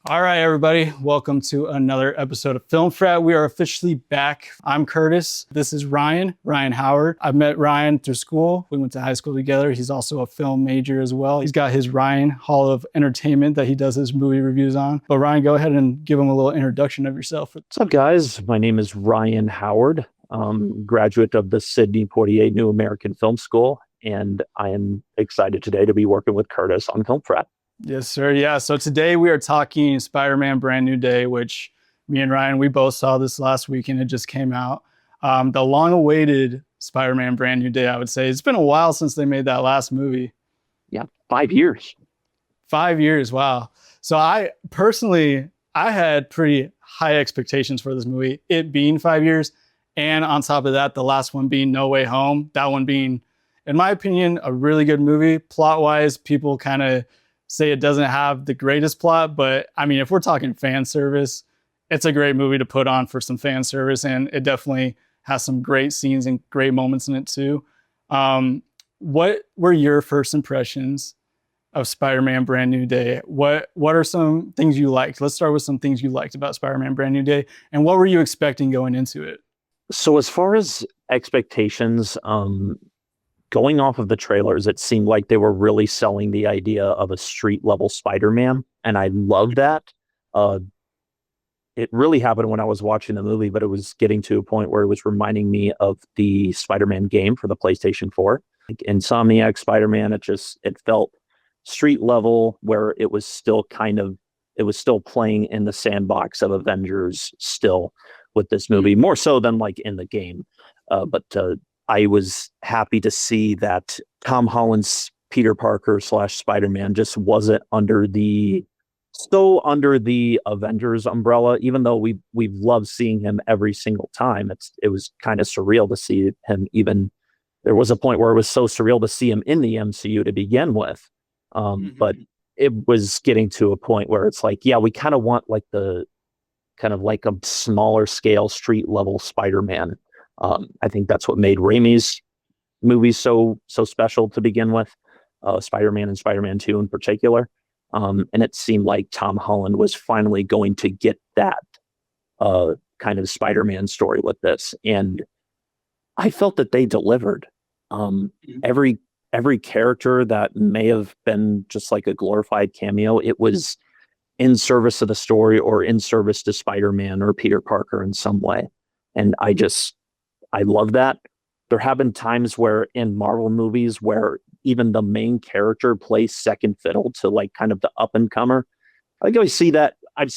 All right, everybody. Welcome to another episode of Film Frat. We are officially back. I'm Curtis. This is Ryan Howard. I've met Ryan through school. We went to high school together. He's also a film major as well. He's got his Ryan Hall of Entertainment that he does his movie reviews on. But Ryan, go ahead and give him a little introduction of yourself. What's up, guys? My name is Ryan Howard, graduate of the Sidney Poitier New American Film School, and I am excited today to be working with Curtis on Film Frat. Yes, sir. Yeah. So today we are talking Spider-Man Brand New Day, which me and Ryan, we both saw this last week and it just came out. The long-awaited Spider-Man Brand New Day, I would say. It's been a while since they made that last movie. Yeah, 5 years. 5 years. Wow. So I had pretty high expectations for this movie, it being 5 years. And on top of that, the last one being No Way Home, that one being, in my opinion, a really good movie. Plot-wise, people kind of say it doesn't have the greatest plot, but I mean, if we're talking fan service, it's a great movie to put on for some fan service, and it definitely has some great scenes and great moments in it too. What were your first impressions of Spider-Man Brand New Day? What are some things you liked? Let's start with some things you liked about Spider-Man Brand New Day, and what were you expecting going into it? So as far as expectations, going off of the trailers, it seemed like they were really selling the idea of a street level Spider-Man. And I love that. It really happened when I was watching the movie, but it was getting to a point where it was reminding me of the Spider-Man game for the PlayStation 4. Like Insomniac Spider-Man, it felt street level, where it was still playing in the sandbox of Avengers still with this movie, more so than like in the game. But I was happy to see that Tom Holland's Peter Parker / Spider-Man just wasn't under the Avengers umbrella, even though we've loved seeing him every single time. It was kind of surreal to see him. Even there was a point where it was so surreal to see him in the MCU to begin with. But it was getting to a point where it's like, yeah, we kind of want like a smaller scale street level Spider-Man. I think that's what made Raimi's movies so special to begin with, Spider-Man and Spider-Man 2 in particular. And it seemed like Tom Holland was finally going to get that kind of Spider-Man story with this. And I felt that they delivered. Every character that may have been just like a glorified cameo, it was in service of the story or in service to Spider-Man or Peter Parker in some way. And I love that. There have been times where in Marvel movies where even the main character plays second fiddle to like kind of the up and comer. I think I see that. I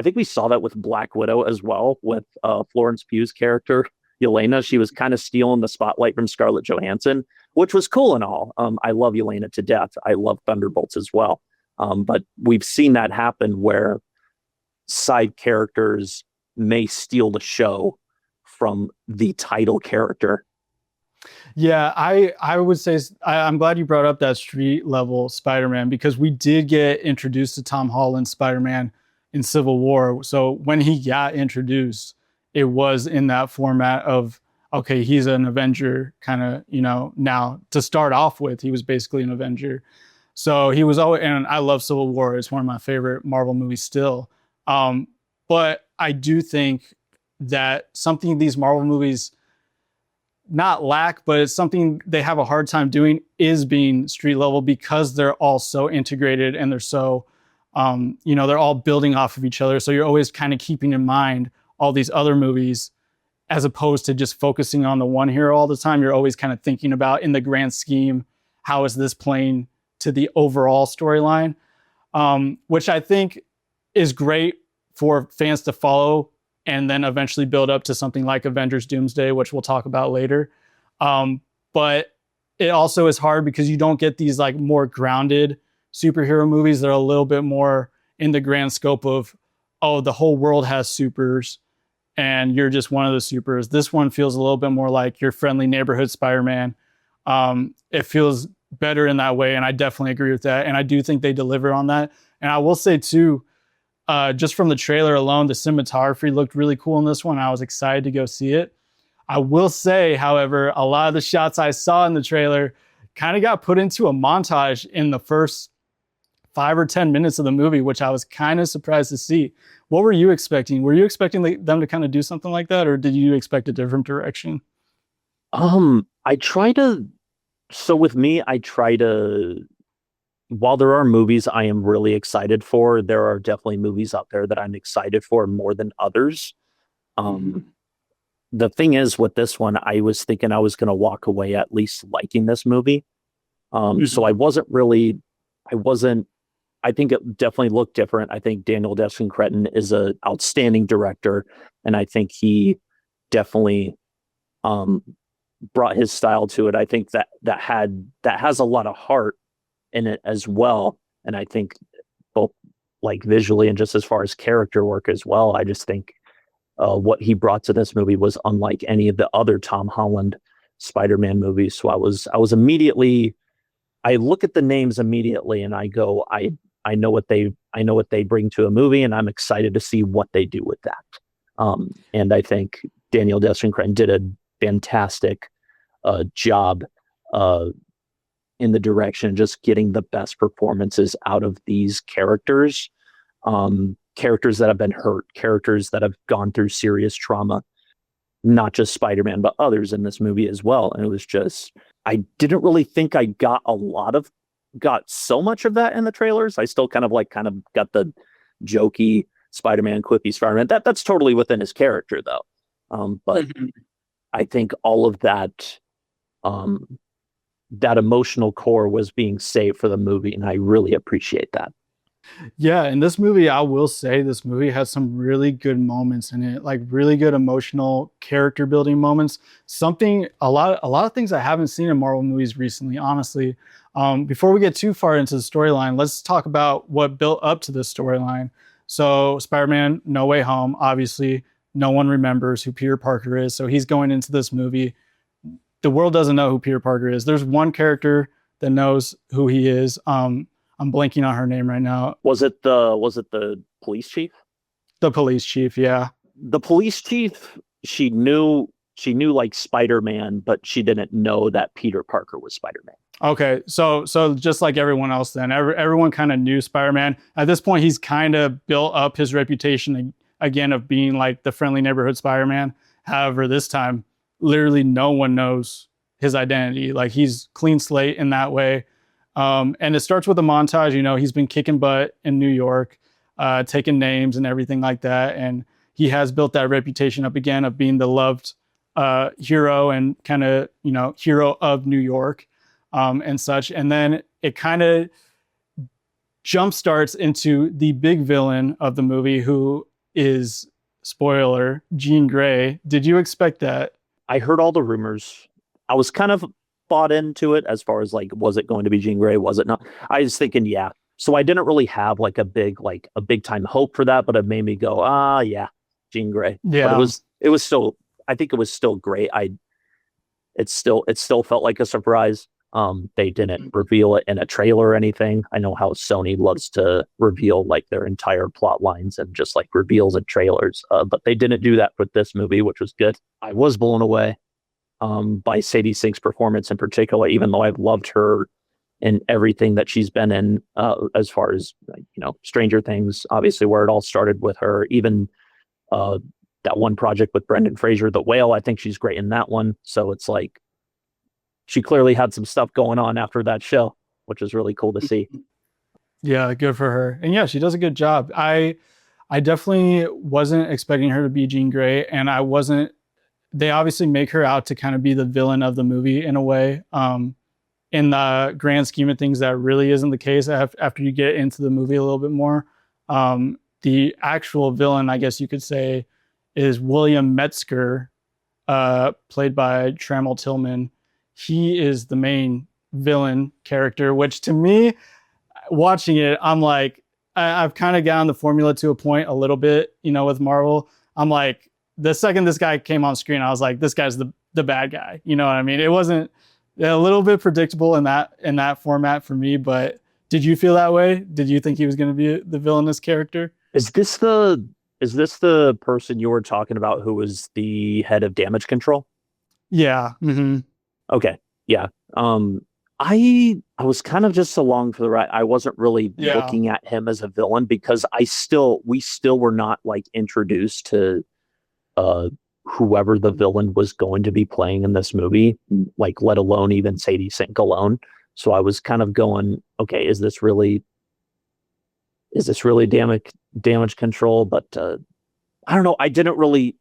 think we saw that with Black Widow as well, with Florence Pugh's character, Yelena. She was kind of stealing the spotlight from Scarlett Johansson, which was cool and all. I love Yelena to death. I love Thunderbolts as well. But we've seen that happen where side characters may steal the show from the title character. Yeah, I would say I'm glad you brought up that street level Spider-Man, because we did get introduced to Tom Holland's Spider-Man in Civil War. So when he got introduced, it was in that format of, okay, he's an Avenger kind of, now to start off with, he was basically an Avenger. So he was always, and I love Civil War. It's one of my favorite Marvel movies still. But I do think that something these Marvel movies not lack, but it's something they have a hard time doing, is being street level, because they're all so integrated and they're so, they're all building off of each other. So you're always kind of keeping in mind all these other movies, as opposed to just focusing on the one hero all the time. You're always kind of thinking about, in the grand scheme, how is this playing to the overall storyline, which I think is great for fans to follow and then eventually build up to something like Avengers Doomsday, which we'll talk about later. But it also is hard because you don't get these like more grounded superhero movies that are a little bit more in the grand scope of, oh, the whole world has supers and you're just one of the supers. This one feels a little bit more like your friendly neighborhood Spider-Man. It feels better in that way, and I definitely agree with that. And I do think they deliver on that. And I will say too, just from the trailer alone, the cinematography looked really cool in this one. I was excited to go see it. I will say, however, a lot of the shots I saw in the trailer kind of got put into a montage in the first 5 or 10 minutes of the movie, which I was kind of surprised to see. What were you expecting? Were you expecting them to kind of do something like that, or did you expect a different direction? I try to, so with me, I try to, while there are movies I am really excited for, there are definitely movies out there that I'm excited for more than others. Um, the thing is with this one, I was thinking I was going to walk away at least liking this movie. So Mhm. I wasn't really, I wasn't, I think it definitely looked different. I think Daniel Destin Cretton is an outstanding director, and I think he definitely um, brought his style to it. I think that has a lot of heart in it as well, and I think both like visually and just as far as character work as well. I just think what he brought to this movie was unlike any of the other Tom Holland Spider-Man movies. So I was immediately I look at the names immediately and I go, I know what they bring to a movie, and I'm excited to see what they do with that. And I think Daniel Deschanel did a fantastic job uh, in the direction, just getting the best performances out of these characters, characters that have been hurt, characters that have gone through serious trauma, not just Spider-Man, but others in this movie as well. And it was just, I didn't really think I got so much of that in the trailers. I still kind of got the jokey Spider-Man, quippy Spider-Man. That's totally within his character though. But Mhm. I think all of um, that emotional core was being saved for the movie, and I really appreciate that. Yeah, in this movie, I will say this movie has some really good moments in it, like really good emotional character building moments. Something a lot of things I haven't seen in Marvel movies recently, honestly. Before we get too far into the storyline, let's talk about what built up to this storyline. So, Spider-Man: No Way Home, obviously, no one remembers who Peter Parker is, so he's going into this movie. The world doesn't know who Peter Parker is. There's one character that knows who he is. I'm blanking on her name right now. Was it the police chief? The police chief, yeah. The police chief, she knew like Spider-Man, but she didn't know that Peter Parker was Spider-Man. Okay, so just like everyone else, then everyone kind of knew Spider-Man. At this point, he's kind of built up his reputation again of being like the friendly neighborhood Spider-Man. However, this time, literally no one knows his identity. Like he's clean slate in that way. And it starts with a montage. You know, he's been kicking butt in New York, taking names and everything like that, and he has built that reputation up again of being the loved hero and kind of hero of New York and such. And then it kind of jump starts into the big villain of the movie, who is, spoiler, Jean Grey. Did you expect that? I heard all the rumors. I was kind of bought into it as far as like, was it going to be Jean Grey? Was it not? I was thinking, yeah. So I didn't really have like a big time hope for that, but it made me go, yeah, Jean Grey. But Yeah. it was still, I think it was still great. It still felt like a surprise. They didn't reveal it in a trailer or anything. I know how Sony loves to reveal like their entire plot lines and just like reveals in trailers. But they didn't do that with this movie, which was good. I was blown away by Sadie Sink's performance in particular, even though I've loved her in everything that she's been in, as far as Stranger Things, obviously where it all started with her, even uh, that one project with Brendan Fraser, The Whale. I think she's great in that one. So it's like she clearly had some stuff going on after that show, which is really cool to see. Yeah, good for her. And yeah, she does a good job. I definitely wasn't expecting her to be Jean Grey, and I wasn't. They obviously make her out to kind of be the villain of the movie in a way. In the grand scheme of things, that really isn't the case after you get into the movie a little bit more. The actual villain, I guess you could say, is William Metzger, played by Trammell Tillman. He is the main villain character, which to me, watching it, I'm like, I've kind of gotten the formula to a point a little bit, with Marvel. I'm like, the second this guy came on screen, I was like, this guy's the bad guy. You know what I mean? It wasn't a little bit predictable in that format for me, but did you feel that way? Did you think he was going to be the villainous character? Is this the person you were talking about who was the head of damage control? Yeah. Mm-hmm. Okay. Yeah. I was kind of just along for the ride. I wasn't really Yeah. looking at him as a villain because we still were not like introduced to uh whoever the villain was going to be playing in this movie, like let alone even Sadie Sink alone. So I was kind of going, okay, is this really damage control? But I don't know. I didn't really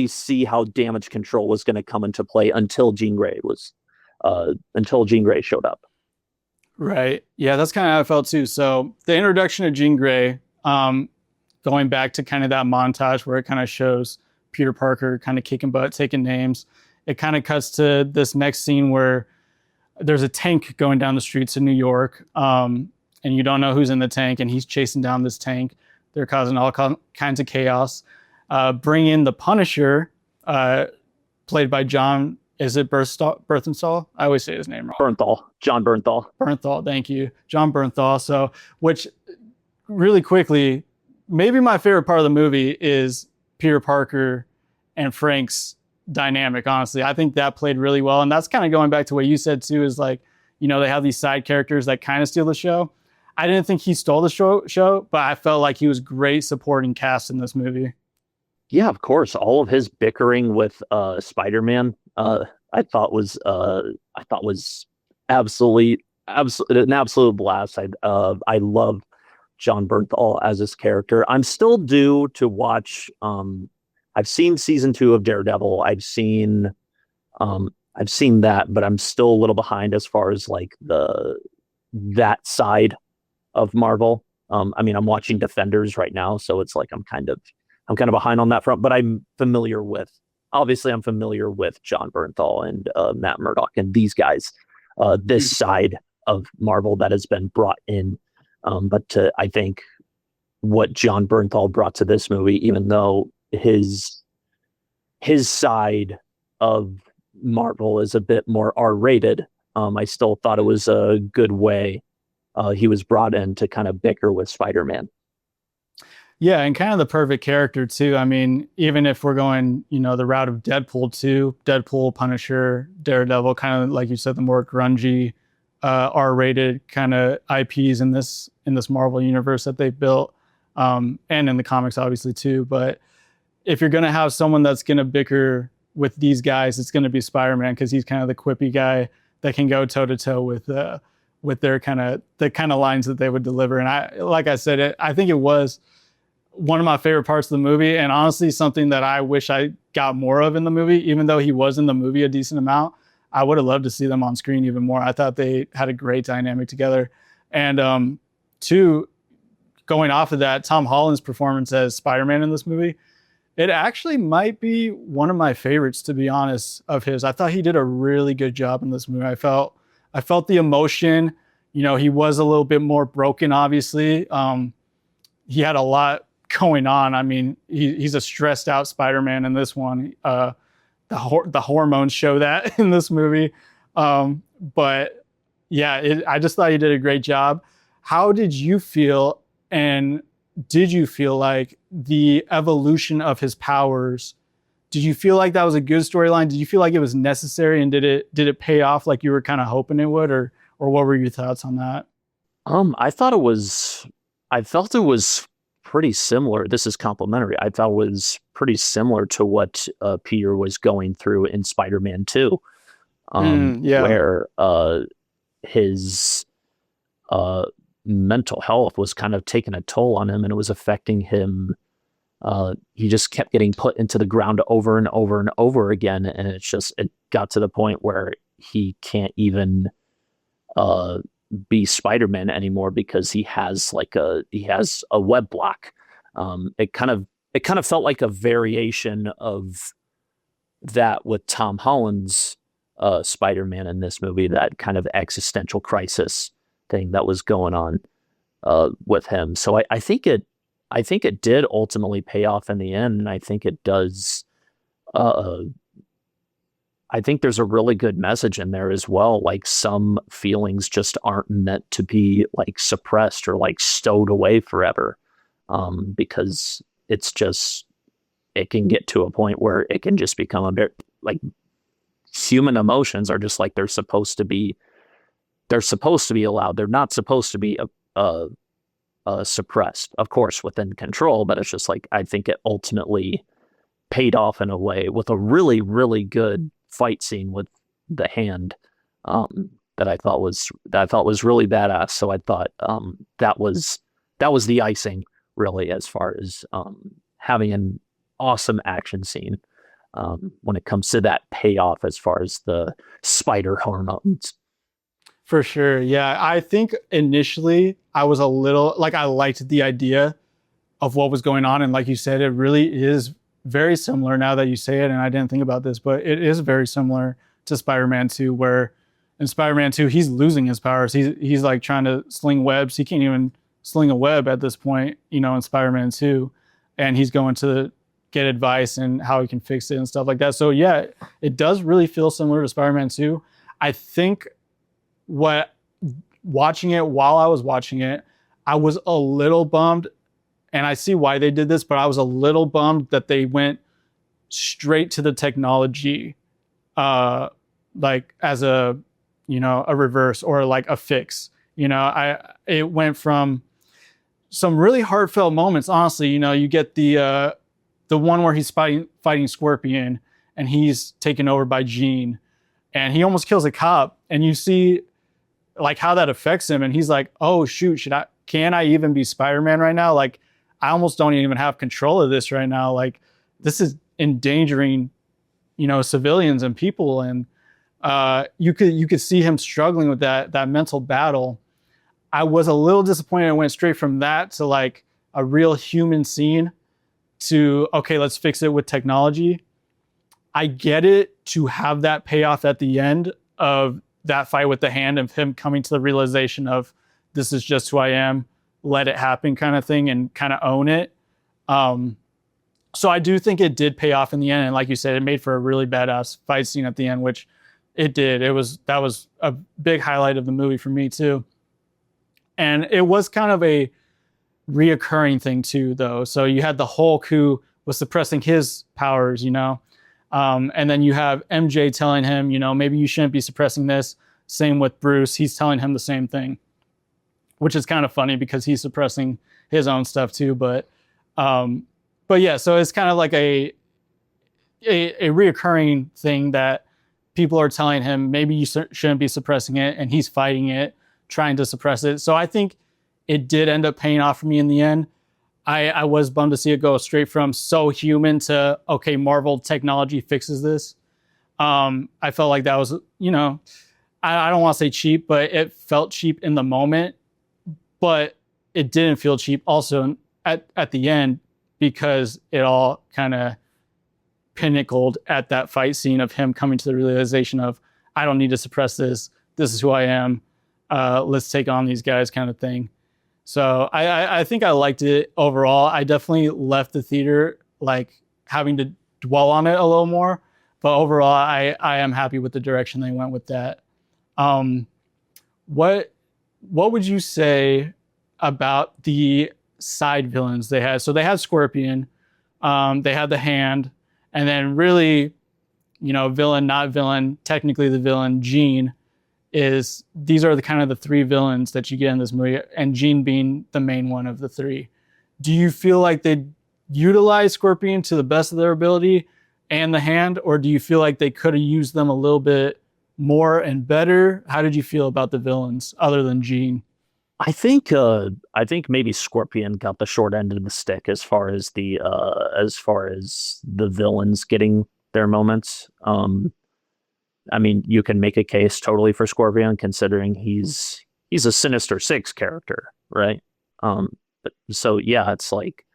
see how damage control was going to come into play until Jean Grey showed up. Right. Yeah, that's kind of how I felt too. So the introduction of Jean Grey, going back to kind of that montage where it kind of shows Peter Parker kind of kicking butt, taking names. It kind of cuts to this next scene where there's a tank going down the streets of New York, and you don't know who's in the tank, and he's chasing down this tank. They're causing all kinds of chaos. Bring in the Punisher, played by John. Is it Berthenstahl? I always say his name wrong. John Bernthal. Bernthal, thank you, John Bernthal. So, which really quickly, maybe my favorite part of the movie is Peter Parker and Frank's dynamic. Honestly, I think that played really well, and that's kind of going back to what you said too. Is like, they have these side characters that kind of steal the show. I didn't think he stole the show, but I felt like he was great supporting cast in this movie. Yeah, of course. All of his bickering with Spider-Man, I thought was absolutely an absolute blast. I love John Bernthal as his character. I'm still due to watch. I've seen season 2 of Daredevil. I've seen that, but I'm still a little behind as far as like that side of Marvel. I mean, I'm watching Defenders right now, so it's like I'm kind of behind on that front. But I'm familiar with John Bernthal and Matt Murdock and these guys, this side of Marvel that has been brought in. I think what John Bernthal brought to this movie, even though his side of Marvel is a bit more R-rated, I still thought it was a good way he was brought in to kind of bicker with Spider-Man. Yeah, and kind of the perfect character too. I mean, even if we're going, the route of Deadpool too, Deadpool, Punisher, Daredevil, kind of like you said, the more grungy, R-rated kind of IPs in this Marvel universe that they built, and in the comics obviously too. But if you're gonna have someone that's gonna bicker with these guys, it's gonna be Spider-Man because he's kind of the quippy guy that can go toe to toe with their the kind of lines that they would deliver. And like I said, I think it was one of my favorite parts of the movie, and honestly something that I wish I got more of in the movie. Even though he was in the movie a decent amount, I would have loved to see them on screen even more. I thought they had a great dynamic together. And two, going off of that, Tom Holland's performance as Spider-Man in this movie, it actually might be one of my favorites, to be honest, of his. I thought he did a really good job in this movie. I felt the emotion. He was a little bit more broken, obviously. He had a lot going on. I mean, he's a stressed out Spider-Man in this one. The hormones show that in this movie. But yeah, I just thought he did a great job. How did you feel? And did you feel like the evolution of his powers? Did you feel like that was a good storyline? Did you feel like it was necessary, and did it pay off like you were kind of hoping it would, or what were your thoughts on that? I felt it was pretty similar. This is complimentary. I thought it was pretty similar to what Peter was going through in Spider-Man 2, Yeah. where his mental health was kind of taking a toll on him, and it was affecting him. He just kept getting put into the ground over and over and over again, and it got to the point where he can't even be Spider-Man anymore because he has a web block. It kind of felt like a variation of that with Tom Holland's Spider-Man in this movie, that kind of existential crisis thing that was going on with him. So I think it did ultimately pay off in the end, and I think it does. I think there's a really good message in there as well. Like, some feelings just aren't meant to be like suppressed or like stowed away forever, because it can get to a point where it can just become a bit like human emotions are just like they're supposed to be they're supposed to be allowed. They're not supposed to be suppressed, of course, within control. But it's just like I think it ultimately paid off in a way with a really, really good fight scene with the hand that I thought was really badass. So I thought that was the icing really as far as having an awesome action scene when it comes to that payoff as far as the spider hormones. For sure. Yeah. I think initially I was a little like, I liked the idea of what was going on. And like you said, it really is very similar now that you say it. And I didn't think about this, but it is very similar to Spider-Man 2, where in Spider-Man 2, he's losing his powers. He's like trying to sling webs. He can't even sling a web at this point, you know, in Spider-Man 2. And he's going to get advice and how he can fix it and stuff like that. So yeah, it does really feel similar to Spider-Man 2. I think what watching it while I was watching it, I was a little bummed, and I see why they did this, but I was a little bummed that they went straight to the technology, like as a, you know, a reverse or like a fix. You know, it went from some really heartfelt moments. Honestly, you know, you get the one where he's fighting Scorpion and he's taken over by Jean, and he almost kills a cop, and you see like how that affects him, and he's like, oh shoot, can I even be Spider-Man right now? Like, I almost don't even have control of this right now. Like, this is endangering, you know, civilians and people. And you could see him struggling with that mental battle. I was a little disappointed. I went straight from that to like a real human scene to, okay, let's fix it with technology. I get it to have that payoff at the end of that fight with the hand, of him coming to the realization of this is just who I am, let it happen kind of thing, and kind of own it. So I do think it did pay off in the end. And like you said, it made for a really badass fight scene at the end, which it did. That was a big highlight of the movie for me too. And it was kind of a reoccurring thing too, though. So you had the Hulk who was suppressing his powers, you know, and then you have MJ telling him, you know, maybe you shouldn't be suppressing this. Same with Bruce. He's telling him the same thing, which is kind of funny because he's suppressing his own stuff too. But yeah, so it's kind of like a reoccurring thing that people are telling him, maybe you shouldn't be suppressing it, and he's fighting it, trying to suppress it. So I think it did end up paying off for me in the end. I was bummed to see it go straight from so human to, okay, Marvel technology fixes this. I felt like that was, you know, I don't want to say cheap, but it felt cheap in the moment, but it didn't feel cheap also at the end, because it all kind of pinnacled at that fight scene of him coming to the realization of, I don't need to suppress this. This is who I am. Let's take on these guys kind of thing. So I think I liked it overall. I definitely left the theater like having to dwell on it a little more, but overall I am happy with the direction they went with that. What would you say about the side villains they had? So they had Scorpion, they had the Hand, and then really, you know, villain, not villain, technically the villain, Jean. These are the kind of the three villains that you get in this movie, and Jean being the main one of the three. Do you feel like they utilized Scorpion to the best of their ability and the Hand, or do you feel like they could have used them a little bit more and better? How did you feel about the villains other than Jean? I think maybe Scorpion got the short end of the stick as far as the villains getting their moments. I mean, you can make a case totally for Scorpion considering he's a Sinister Six character, right? But so yeah, it's like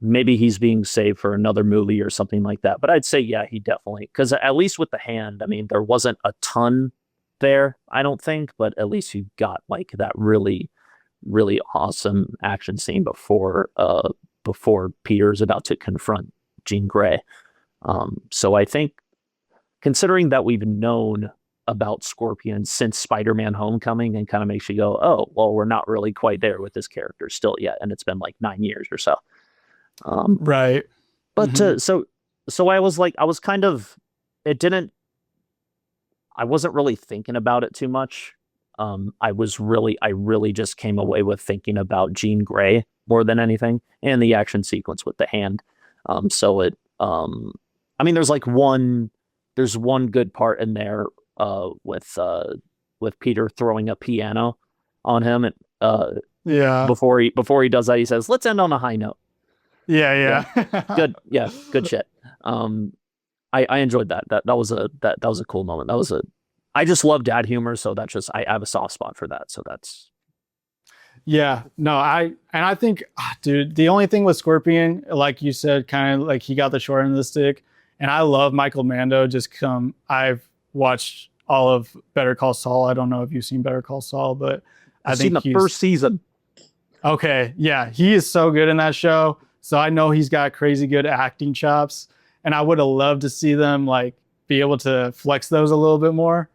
maybe he's being saved for another movie or something like that. But I'd say yeah, he definitely, because at least with the Hand, I mean, there wasn't a ton there, I don't think, but at least you got like that really, really awesome action scene before Peter's about to confront Jean Grey. So I think, considering that we've known about Scorpion since Spider-Man Homecoming, and kind of makes you go, oh, well, we're not really quite there with this character still yet, and it's been like 9 years or so. Right. But Mm-hmm. so I was like, I wasn't really thinking about it too much I really just came away with thinking about Jean Grey more than anything, and the action sequence with the hand. So it, I mean, there's one good part in there, with Peter throwing a piano on him, and Yeah. before he does that, he says, "Let's end on a high note." Yeah, Yeah. Yeah. good. Yeah, good shit. I enjoyed that. That was a cool moment. I just love dad humor, so I have a soft spot for that. So that's Yeah, no, I think, dude, the only thing with Scorpion, like you said, kind of like he got the short end of the stick, and I love Michael Mando. I've watched all of Better Call Saul. I don't know if you've seen Better Call Saul, but I I've seen think the he's first season. okay. Yeah, he is so good in that show. So I know he's got crazy good acting chops, and I would have loved to see them like be able to flex those a little bit more.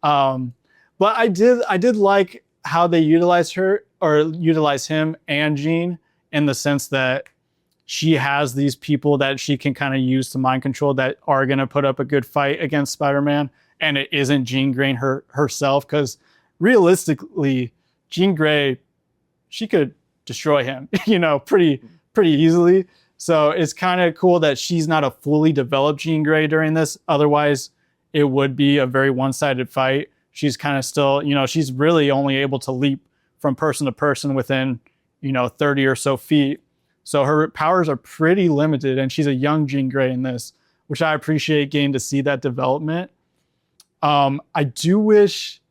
Um, but I did like how they utilize her or utilize him and Jean in the sense that she has these people that she can kind of use to mind control that are going to put up a good fight against Spider-Man. And it isn't Jean Grey herself. Because realistically, Jean Grey, she could destroy him, pretty easily. So it's kind of cool that she's not a fully developed Jean Grey during this. Otherwise, it would be a very one-sided fight. She's kind of still, she's really only able to leap from person to person within, 30 or so feet. So her powers are pretty limited, and she's a young Jean Grey in this, which I appreciate getting to see that development. I do wish,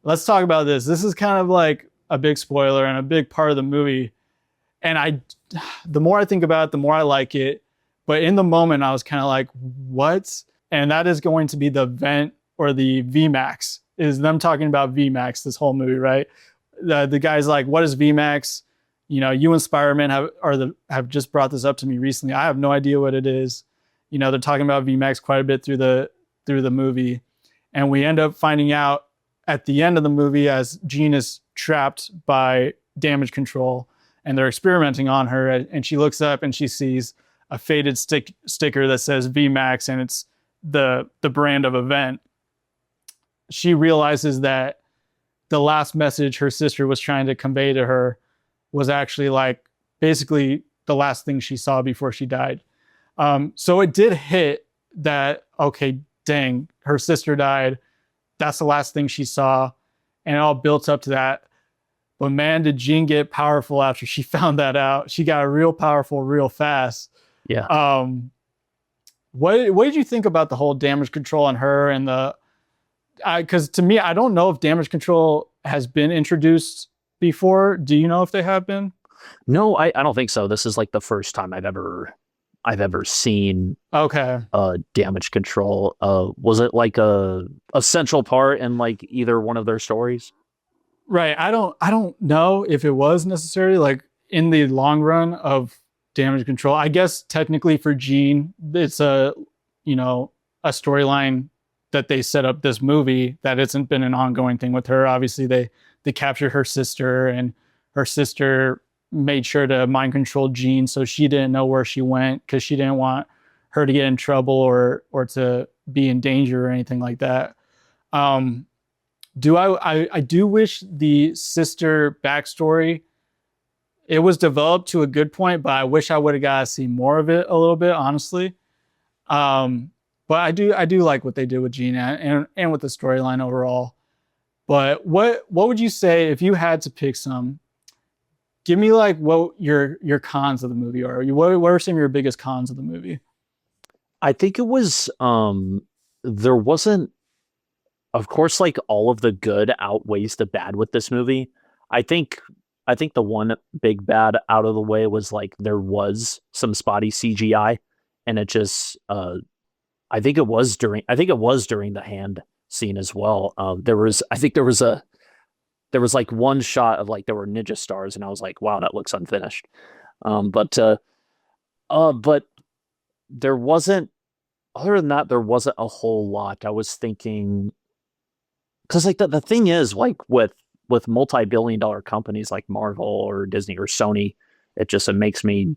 let's talk about this. This is kind of like a big spoiler and a big part of the movie. And the more I think about it, the more I like it. But in the moment, I was kind of like, what? And that is going to be the vent or the VMAX, is them talking about VMAX this whole movie, right? The guy's like, what is VMAX? You and Spider-Man have just brought this up to me recently. I have no idea what it is. They're talking about VMAX quite a bit through the movie. And we end up finding out at the end of the movie as Jean is trapped by damage control and they're experimenting on her, and she looks up and she sees a faded sticker that says VMAX, and it's the brand of event. She realizes that the last message her sister was trying to convey to her was actually like basically the last thing she saw before she died. So it did hit that, okay, dang, her sister died. That's the last thing she saw. And it all built up to that. But man, did Jean get powerful after she found that out. She got real powerful real fast. Yeah. What did you think about the whole damage control on her and because to me, I don't know if damage control has been introduced before. Do you know if they have been? No, I don't think so. This is like the first time I've ever seen Okay. damage control. Was it like a central part in like either one of their stories? Right. I don't know if it was necessarily like in the long run of damage control. I guess technically for Jean, it's a storyline that they set up this movie that hasn't been an ongoing thing with her. Obviously they captured her sister, and her sister made sure to mind control Jean so she didn't know where she went because she didn't want her to get in trouble or to be in danger or anything like that. I do wish the sister backstory, it was developed to a good point, but I wish I would have got to see more of it a little bit, honestly. But I do like what they did with Jean and with the storyline overall. But what would you say if you had to pick some? Give me like what your cons of the movie are. What are some of your biggest cons of the movie? I think it was there wasn't, of course, like all of the good outweighs the bad with this movie. I think the one big bad out of the way was like there was some spotty CGI, and it just I think it was during the hand scene as well. There was like one shot of like there were ninja stars, and I was like, wow, that looks unfinished. But there wasn't, other than that, there wasn't a whole lot. I was thinking, because like the thing is, like with multi-billion-dollar companies like Marvel or Disney or Sony, it makes me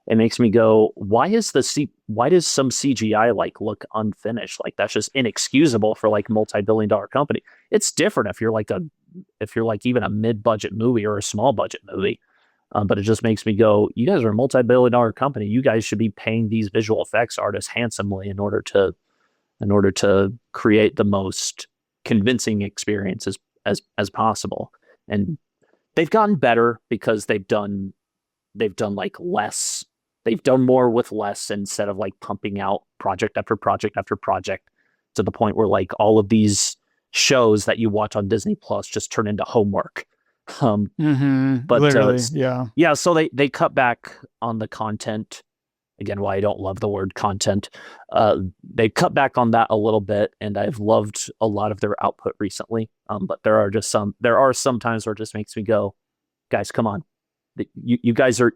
it makes me go, why does some CGI like look unfinished? Like that's just inexcusable for like multi-billion-dollar company. It's different if you're like even a mid-budget movie or a small budget movie. But it just makes me go, you guys are a multi-billion-dollar company. You guys should be paying these visual effects artists handsomely in order to create the most convincing experience as possible. And they've gotten better because they've done like less. They've done more with less instead of like pumping out project after project after project to the point where like all of these shows that you watch on Disney Plus just turn into homework. But Literally, yeah. yeah, so they cut back on the content. Again, why I don't love the word content. They cut back on that a little bit, and I've loved a lot of their output recently. But there are some times where it just makes me go, guys, come on. You guys are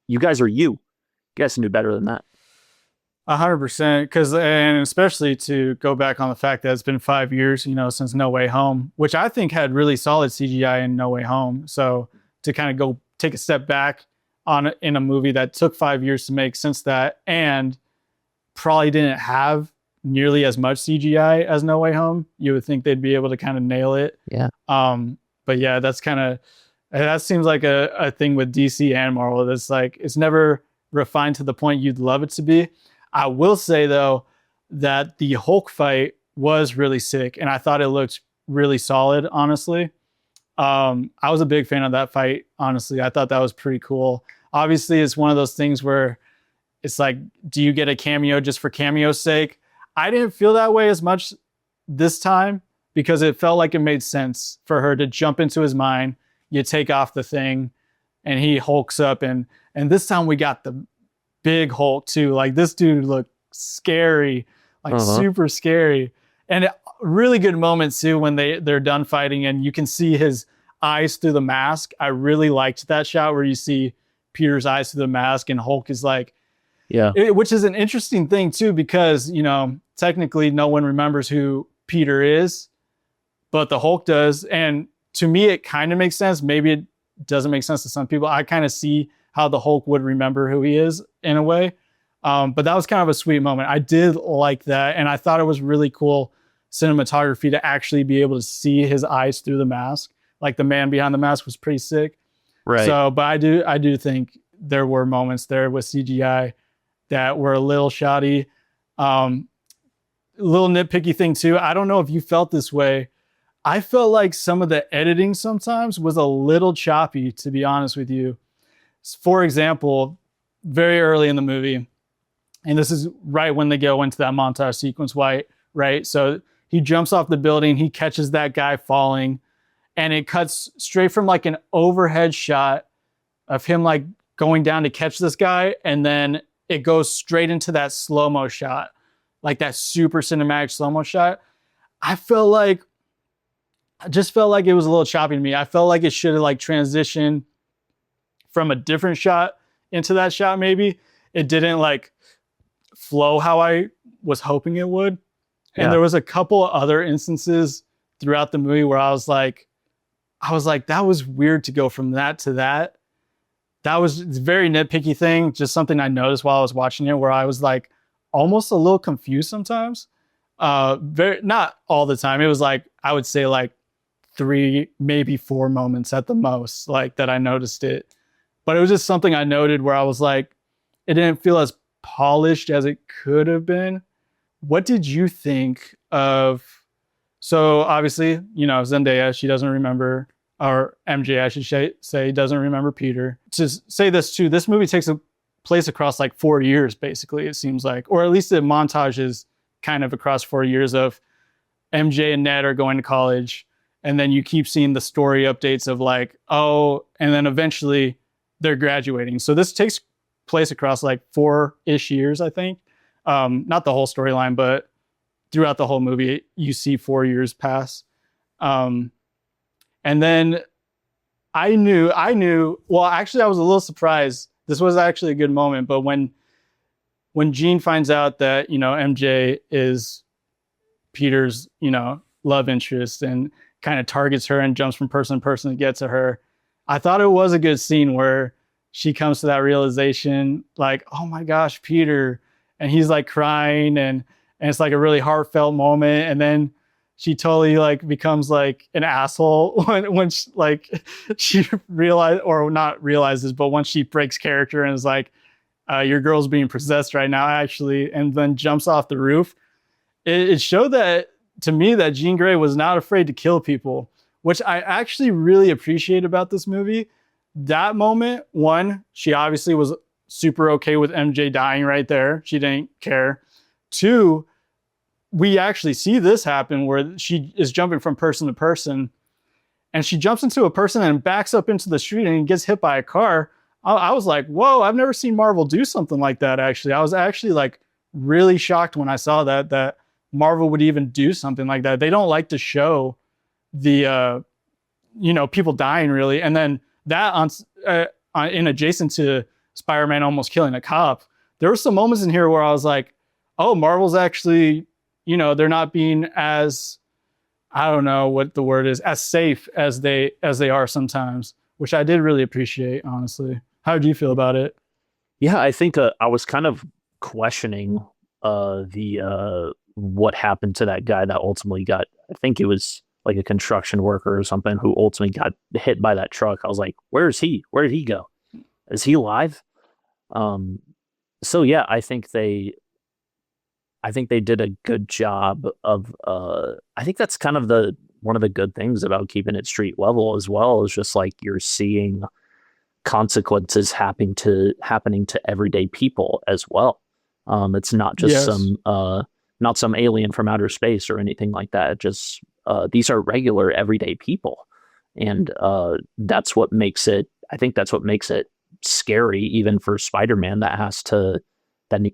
you. You guys can do better than that. 100%. And especially to go back on the fact that it's been 5 years, since No Way Home, which I think had really solid CGI in No Way Home. So to kind of go take a step back in a movie that took 5 years to make, since that, and probably didn't have nearly as much CGI as No Way Home, you would think they'd be able to kind of nail it. Yeah. But yeah, that seems like a thing with DC and Marvel. That's like, it's never refined to the point you'd love it to be. I will say though that the Hulk fight was really sick, and I thought it looked really solid, honestly. I was a big fan of that fight, honestly. I thought that was pretty cool. Obviously, it's one of those things where it's like, do you get a cameo just for cameo's sake? I didn't feel that way as much this time because it felt like it made sense for her to jump into his mind. You take off the thing and he hulks up, and this time we got the big Hulk too. Like, this dude looked scary, like super scary. And really good moments too when they're done fighting and you can see his eyes through the mask. I really liked that shot where you see Peter's eyes through the mask and Hulk is like, which is an interesting thing too, because technically no one remembers who Peter is, but the Hulk does. And to me, it kind of makes sense. Maybe it doesn't make sense to some people. I kind of see how the Hulk would remember who he is in a way. But that was kind of a sweet moment. I did like that. And I thought it was really cool cinematography to actually be able to see his eyes through the mask. Like, the man behind the mask was pretty sick. Right. So, but I do think there were moments there with CGI that were a little shoddy. Little nitpicky thing too. I don't know if you felt this way. I felt like some of the editing sometimes was a little choppy, to be honest with you. For example, very early in the movie, and this is right when they go into that montage sequence, right? So he jumps off the building, he catches that guy falling, and it cuts straight from like an overhead shot of him like going down to catch this guy, and then it goes straight into that slow-mo shot, like that super cinematic slow-mo shot. I just felt like it was a little choppy to me. I felt like it should have like transitioned from a different shot into that shot. Maybe it didn't like flow how I was hoping it would. And there was a couple other instances throughout the movie where I was like, that was weird to go from that to that. That was a very nitpicky thing. Just something I noticed while I was watching it, where I was like almost a little confused sometimes. Not all the time. It was like, I would say like 3, maybe 4 moments at the most, like that I noticed it. But it was just something I noted where I was like, it didn't feel as polished as it could have been. What did you think of? So obviously, Zendaya, she doesn't remember, or MJ, I should say, doesn't remember Peter. To say this too, this movie takes place across like 4 years, basically, it seems like, or at least it montages kind of across 4 years of MJ and Ned are going to college. And then you keep seeing the story updates of like, and then eventually they're graduating. So this takes place across like 4-ish years, I think. Not the whole storyline, but throughout the whole movie, you see 4 years pass. And then I knew, well, actually I was a little surprised. This was actually a good moment, but when Jean finds out that, MJ is Peter's, love interest and kind of targets her and jumps from person to person to get to her, I thought it was a good scene where she comes to that realization, like, oh my gosh, Peter, and he's like crying, and it's like a really heartfelt moment, and then she totally like becomes like an asshole when she, like she realize or not realizes, but once she breaks character and is like, your girl's being possessed right now, actually, and then jumps off the roof. It showed that to me that Jean Grey was not afraid to kill people, which I actually really appreciate about this movie. That moment, one, she obviously was super okay with MJ dying right there. She didn't care. Two, we actually see this happen where she is jumping from person to person, and she jumps into a person and backs up into the street and gets hit by a car. I was like, whoa, I've never seen Marvel do something like that, actually. I was actually like really shocked when I saw that Marvel would even do something like that. They don't like to show the people dying, really. And then that in adjacent to Spider-Man almost killing a cop, there were some moments in here where I was like, oh, Marvel's actually, they're not being as, I don't know what the word is, as safe as they are sometimes, which I did really appreciate, honestly. How did you feel about it? Yeah, I think I was kind of questioning the what happened to that guy that ultimately got, I think it was like a construction worker or something who ultimately got hit by that truck. I was like, where is he? Where did he go? Is he alive? Um, so yeah, I think they did a good job of I think that's kind of the one of the good things about keeping it street level as well, is just like you're seeing consequences happening to everyday people as well. It's not just Yes. not some alien from outer space or anything like that. Just these are regular everyday people, and that's what makes it. I think that's what makes it scary, even for Spider-Man, that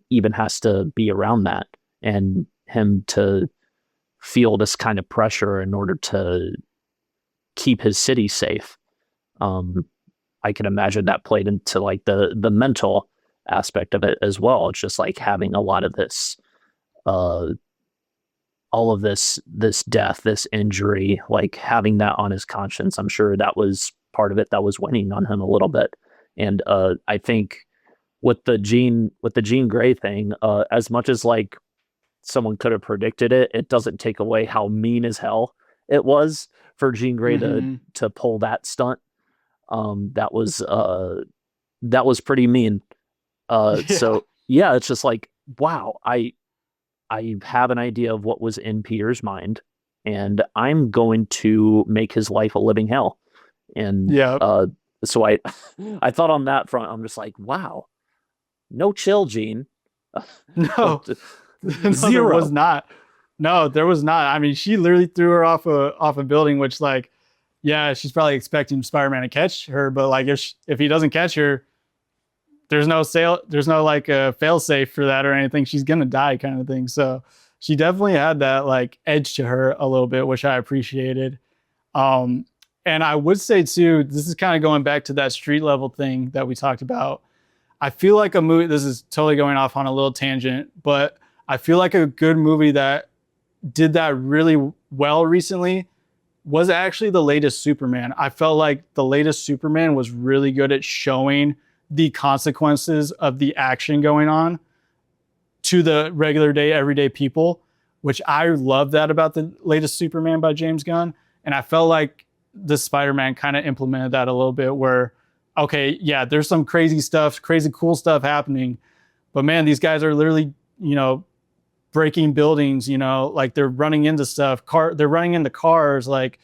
even has to be around that, and him to feel this kind of pressure in order to keep his city safe. Um, I can imagine that played into like the mental aspect of it as well. It's just like having a lot of this, uh, all of this death, this injury, like having that on his conscience. I'm sure that was part of it that was weighing on him a little bit. And I think with the Jean Grey thing, as much as like someone could have predicted it, it doesn't take away how mean as hell it was for Jean Grey Mm-hmm. to pull that stunt. That was pretty mean. Yeah. So yeah, it's just like, wow, I have an idea of what was in Peter's mind, and I'm going to make his life a living hell. And Yeah. so I thought on that front, I'm just like, wow, no chill, Gene. No. No, there was Zero. not. No, there was not. I mean, she literally threw her off a building, which like, yeah, she's probably expecting Spider-Man to catch her, but like if he doesn't catch her, there's no like a fail safe for that or anything. She's gonna die, kind of thing. So she definitely had that like edge to her a little bit, which I appreciated. Um, and I would say too, this is kind of going back to that street level thing that we talked about. I feel like a movie. This is totally going off on a little tangent, but I feel like a good movie that did that really well recently was actually the latest Superman. I felt like the latest Superman was really good at showing the consequences of the action going on to the regular day, everyday people, which I love that about the latest Superman by James Gunn. And I felt like the Spider-Man kind of implemented that a little bit where, okay, yeah, there's some crazy stuff, crazy cool stuff happening, but man, these guys are literally, breaking buildings, like they're running into stuff, they're running into cars, like,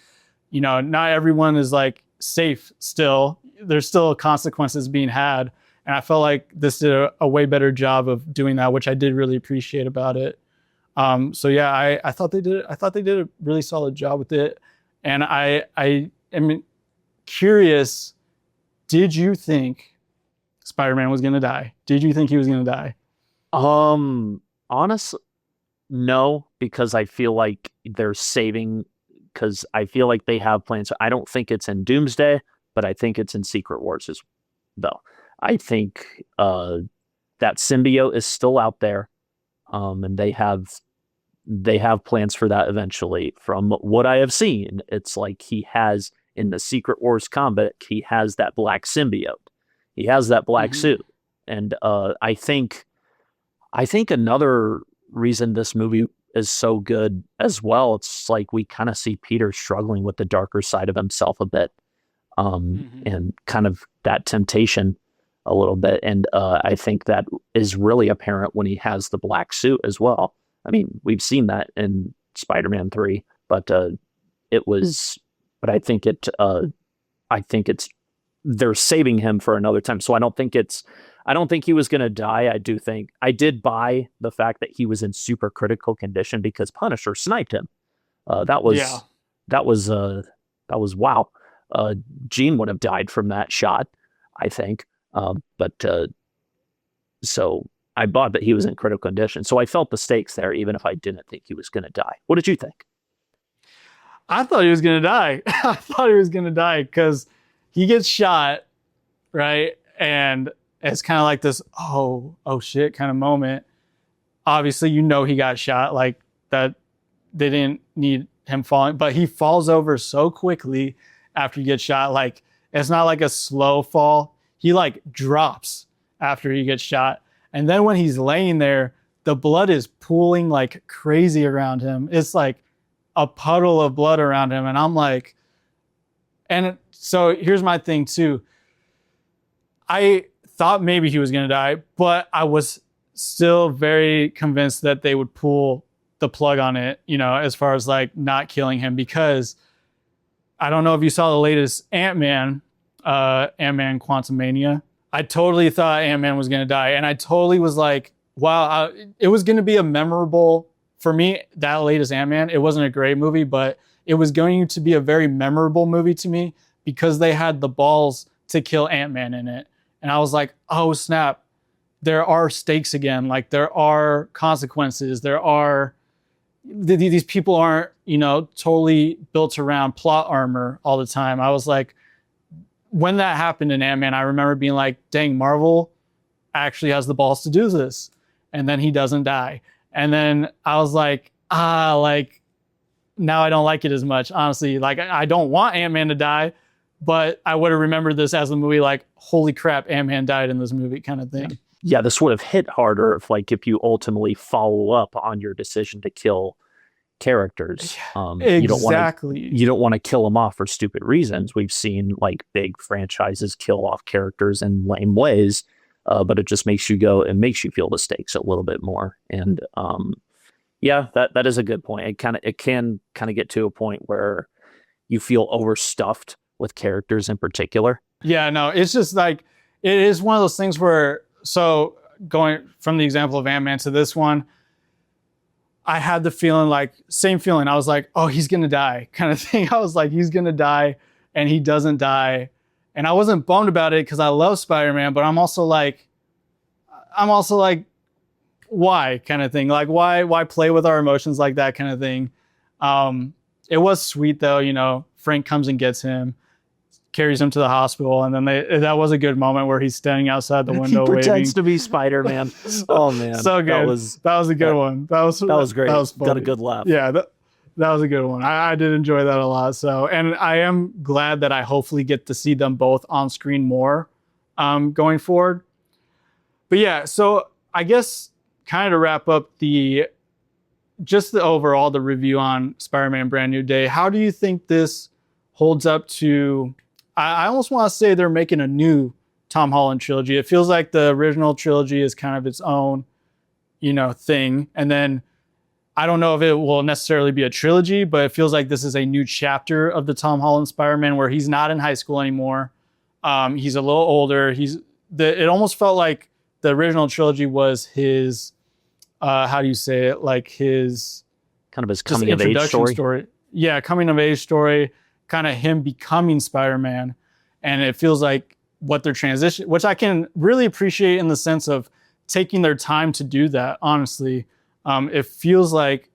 not everyone is like safe still. There's still consequences being had. And I felt like this did a way better job of doing that, which I did really appreciate about it. So yeah, I thought they did a really solid job with it. And I am curious, did you think Spider-Man was gonna die? Did you think he was gonna die? Honestly, no, because I feel like they're saving, because I feel like they have plans. I don't think it's in Doomsday, but I think it's in Secret Wars as though. I think that symbiote is still out there, and they have plans for that eventually. From what I have seen, it's like he has in the Secret Wars comic, he has that black symbiote, He has that black Mhm. suit. And I think another reason this movie is so good as well, it's like we kind of see Peter struggling with the darker side of himself a bit, Mhm. and kind of that temptation a little bit. And I think that is really apparent when he has the black suit as well. I mean, we've seen that in Spider-Man 3, but it was, but I think it's, they're saving him for another time. So I don't think he was going to die. I did buy the fact that he was in super critical condition because Punisher sniped him. Uh, that Yeah. was, that was, uh, that was wow. Uh, Gene would have died from that shot, I think. But so I bought that he was in critical condition. So I felt the stakes there, even if I didn't think he was going to die. What did you think? I thought he was gonna die. I thought he was gonna die because he gets shot, right? And it's kind of like this, oh shit kind of moment. Obviously, he got shot, like that. They didn't need him falling, but he falls over so quickly after he gets shot. Like it's not like a slow fall. He like drops after he gets shot. And then when he's laying there, the blood is pooling like crazy around him. It's like a puddle of blood around him. And I'm like, and so here's my thing too. I thought maybe he was going to die, but I was still very convinced that they would pull the plug on it, as far as like not killing him, because I don't know if you saw the latest Ant-Man, Ant-Man Quantumania. I totally thought Ant-Man was going to die. And I totally was like, wow, it was going to be a memorable, for me, that latest Ant-Man. It wasn't a great movie, but it was going to be a very memorable movie to me because they had the balls to kill Ant-Man in it. And I was like, oh, snap. There are stakes again. Like there are consequences. These people aren't, totally built around plot armor all the time. I was like, when that happened in Ant-Man, I remember being like, dang, Marvel actually has the balls to do this. And then he doesn't die. And then I was like, like now I don't like it as much, honestly. Like I don't want Ant-Man to die, but I would have remembered this as a movie like, holy crap, Ant-Man died in this movie kind of thing. Yeah, this would have hit harder if you ultimately follow up on your decision to kill characters. Exactly. You don't want to kill them off for stupid reasons. We've seen like big franchises kill off characters in lame ways, but it just makes you go and makes you feel the stakes a little bit more. And yeah, that is a good point. It can kind of get to a point where you feel overstuffed with characters in particular. Yeah, no, it's just like it is one of those things where, so going from the example of Ant-Man to this one, I had the feeling like, same feeling. I was like, oh, he's going to die kind of thing. I was like, he's going to die and he doesn't die. And I wasn't bummed about it because I love Spider-Man, but I'm also like, why kind of thing? Like, why play with our emotions like that kind of thing? It was sweet though, Frank comes and gets him, carries him to the hospital, and then that was a good moment where he's standing outside the window he pretends waving. to be Spider-Man. Oh man, so good. That was a good one. That was great. That was funny. Got a good laugh. Yeah, that was a good one. I did enjoy that a lot. So, and I am glad that I hopefully get to see them both on screen more going forward. But yeah, so I guess kind of to wrap up the overall the review on Spider-Man Brand New Day. How do you think this holds up to? I almost want to say they're making a new Tom Holland trilogy. It feels like the original trilogy is kind of its own, thing. And then I don't know if it will necessarily be a trilogy, but it feels like this is a new chapter of the Tom Holland Spider-Man where he's not in high school anymore. He's a little older. It almost felt like the original trilogy was his, how do you say it? Like his kind of his coming of age story. Yeah, coming of age story. Kind of him becoming Spider-Man, and it feels like what their transition, which I can really appreciate in the sense of taking their time to do that. Honestly, it feels like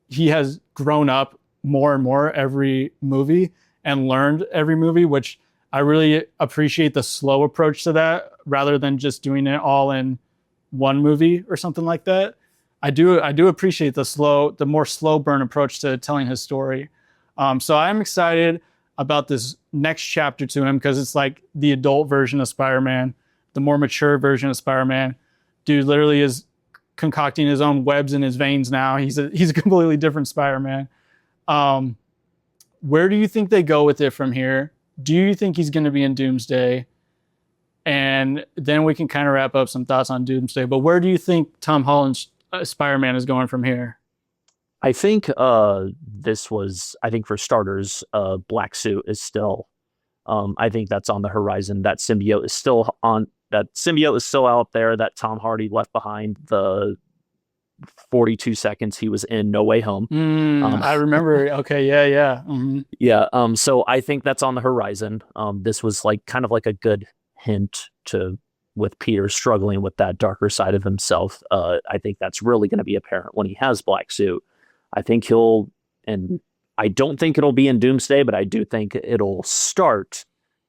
he has grown up more and more every movie and learned every movie, which I really appreciate the slow approach to that rather than just doing it all in one movie or something like that. I do appreciate the more slow burn approach to telling his story. So I'm excited. about this next chapter to him, because it's like the adult version of Spider-Man, the more mature version of Spider-Man. Dude literally is concocting his own webs in his veins now. He's a completely different Spider-Man. Where do you think they go with it from here? Do you think he's going to be in Doomsday? And then we can kind of wrap up some thoughts on Doomsday. But where do you think Tom Holland's Spider-Man is going from here? I think I think for starters, Black Suit is still I think that's on the horizon. That symbiote is still out there, that Tom Hardy left behind the 42 seconds he was in No Way Home. I remember. Okay, yeah. Mm-hmm. Yeah. So I think that's on the horizon. This was like kind of like a good hint to with Peter struggling with that darker side of himself. I think that's really going to be apparent when he has Black Suit. I think and I don't think it'll be in Doomsday, but I do think it'll start